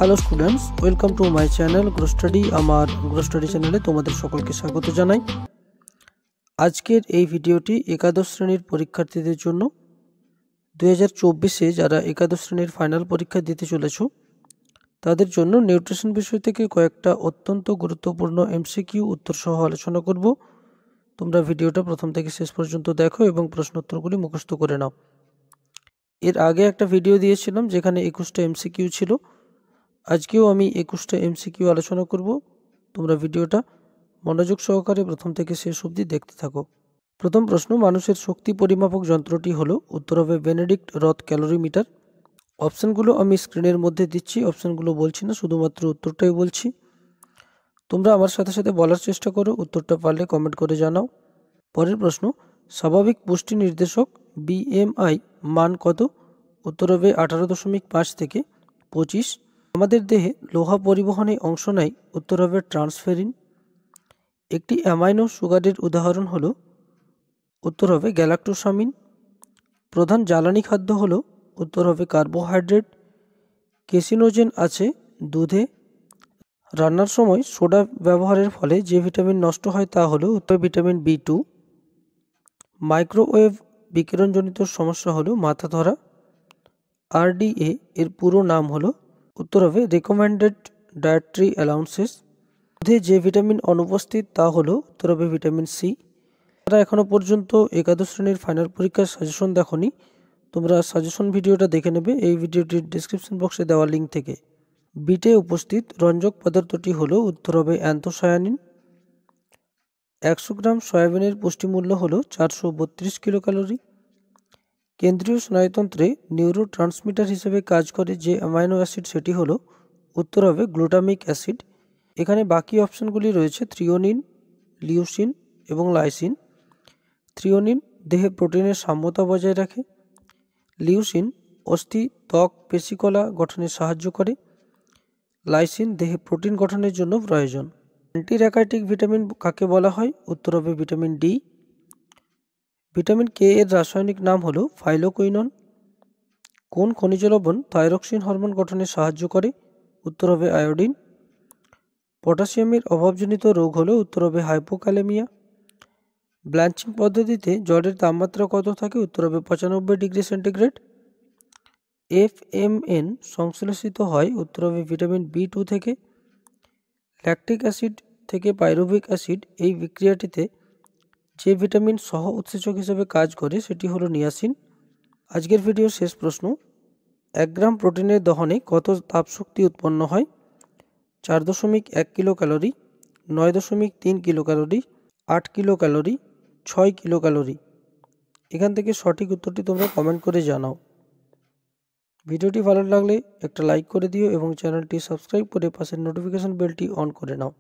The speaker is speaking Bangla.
Hello students, welcome to my channel grow study. আমার গ্রো স্টাডি চ্যানেলে তোমাদের সকলকে স্বাগত জানাই। আজকের এই ভিডিওটি একাদশ শ্রেণীর পরীক্ষার্থীদের জন্য। 2024-এ যারা একাদশ শ্রেণীর ফাইনাল পরীক্ষা দিতে চলেছ তাদের জন্য নিউট্রিশন বিষয় থেকে কয়েকটা অত্যন্ত গুরুত্বপূর্ণ এমসিকিউ উত্তর সহ আলোচনা করব। তোমরা ভিডিওটা প্রথম থেকে শেষ পর্যন্ত দেখো এবং প্রশ্নোত্তরগুলি মুখস্থ করে নাও। এর আগে একটা ভিডিও দিয়েছিলাম যেখানে 21টা এমসিকিউ ছিল। আজকেও আমি 21টা এমসিকিউ আলোচনা করব। তোমরা ভিডিওটা মনোযোগ সহকারে প্রথম থেকে শেষ অবধি দেখতে থাকো। প্রথম প্রশ্ন, মানুষের শক্তি পরিমাপক যন্ত্রটি হলো? উত্তর হবে বেনেডিক্ট রথ ক্যালোরিমিটার। অপশানগুলো আমি স্ক্রিনের মধ্যে দিচ্ছি, অপশানগুলো বলছি না, শুধুমাত্র উত্তরটাই বলছি। তোমরা আমার সাথে সাথে বলার চেষ্টা করো, উত্তরটা পারলে কমেন্ট করে জানাও। পরের প্রশ্ন, স্বাভাবিক পুষ্টি নির্দেশক BMI মান কত? উত্তর হবে 18.5 থেকে 25। আমাদের দেহে লোহা পরিবহনে অংশ নেয়? উত্তর হবে ট্রান্সফেরিন। একটি অ্যামাইনো সুগারের উদাহরণ হলো? উত্তর হবে গ্যালাক্টোসামিন। প্রধান জ্বালানি খাদ্য হলো? উত্তর হবে কার্বোহাইড্রেট। কেসিনোজেন আছে দুধে। রান্নার সময় সোডা ব্যবহারের ফলে যে ভিটামিন নষ্ট হয় তা হলো? উত্তর ভিটামিন B2। মাইক্রোওয়েভ বিকিরণজনিত সমস্যা হলো মাথা ধরা। RDA এর পুরো নাম হলো? উত্তর হবে রেকমেন্ডেড ডায়েটরি অ্যালাউন্সেস। দুধে যে ভিটামিন অনুপস্থিত তা হলো? উত্তর হবে ভিটামিন সি। যারা এখনও পর্যন্ত একাদশ শ্রেণীর ফাইনাল পরীক্ষার সাজেশন দেখোনি, তোমরা সাজেশন ভিডিওটা দেখে নেবে এই ভিডিওটির ডিসক্রিপশন বক্সে দেওয়া লিঙ্ক থেকে। বিটে উপস্থিত রঞ্জক পদার্থটি হলো? উত্তর হবে অ্যান্থোসায়ানিন। 100 গ্রাম সয়াবিনের পুষ্টিমূল্য হলো 432 কিলোক্যালোরি। কেন্দ্রীয় স্নায়ুতন্ত্রে নিউরো ট্রান্সমিটার হিসেবে কাজ করে যে অ্যামাইনো অ্যাসিড সেটি হলো? উত্তর হবে গ্লুটামিক অ্যাসিড। এখানে বাকি অপশানগুলি রয়েছে থ্রিওনিন, লিউসিন এবং লাইসিন। থ্রিওনিন দেহে প্রোটিনের সাম্যতা বজায় রাখে। লিউসিন অস্থি, ত্বক, পেশিকলা গঠনে সাহায্য করে। লাইসিন দেহে প্রোটিন গঠনের জন্য প্রয়োজন। অ্যান্টিরাকাইটিক ভিটামিন কাকে বলা হয়? উত্তর হবে ভিটামিন ডি। ভিটামিন কে এর রাসায়নিক নাম হলো ফাইলোকুইনন। কোন খনিজ লবণ থাইরক্সিন হরমোন গঠনে সাহায্য করে? উত্তর হবে আয়োডিন। পটাশিয়ামের অভাবজনিত রোগ হলো? উত্তর হবে হাইপোক্যালেমিয়া। ব্ল্যাঞ্চিং পদ্ধতিতে জলের তাপমাত্রা কত থাকে? উত্তর হবে 95 ডিগ্রি সেন্টিগ্রেড। FMN সংশ্লেষিত হয়? উত্তর হবে ভিটামিন B2 থেকে। ল্যাকটিক অ্যাসিড থেকে পাইরুভিক অ্যাসিড এই বিক্রিয়াটিতে যে ভিটামিন সহ উৎসেচক হিসেবে কাজ করে সেটি হলো নিয়াসিন। আজকের ভিডিওর শেষ প্রশ্ন, 1 গ্রাম প্রোটিনের দহনে কত তাপশক্তি উৎপন্ন হয়? 4.1 kilo calorie, 9.3 kilo calorie, 8 kilo calorie, 6 kilo calorie. এখান থেকে সঠিক উত্তরটি তোমরা কমেন্ট করে জানাও। ভিডিওটি ভালো লাগলে একটা লাইক করে দিও এবং চ্যানেলটি সাবস্ক্রাইব করে পাশের নোটিফিকেশন বেলটি অন করে নাও।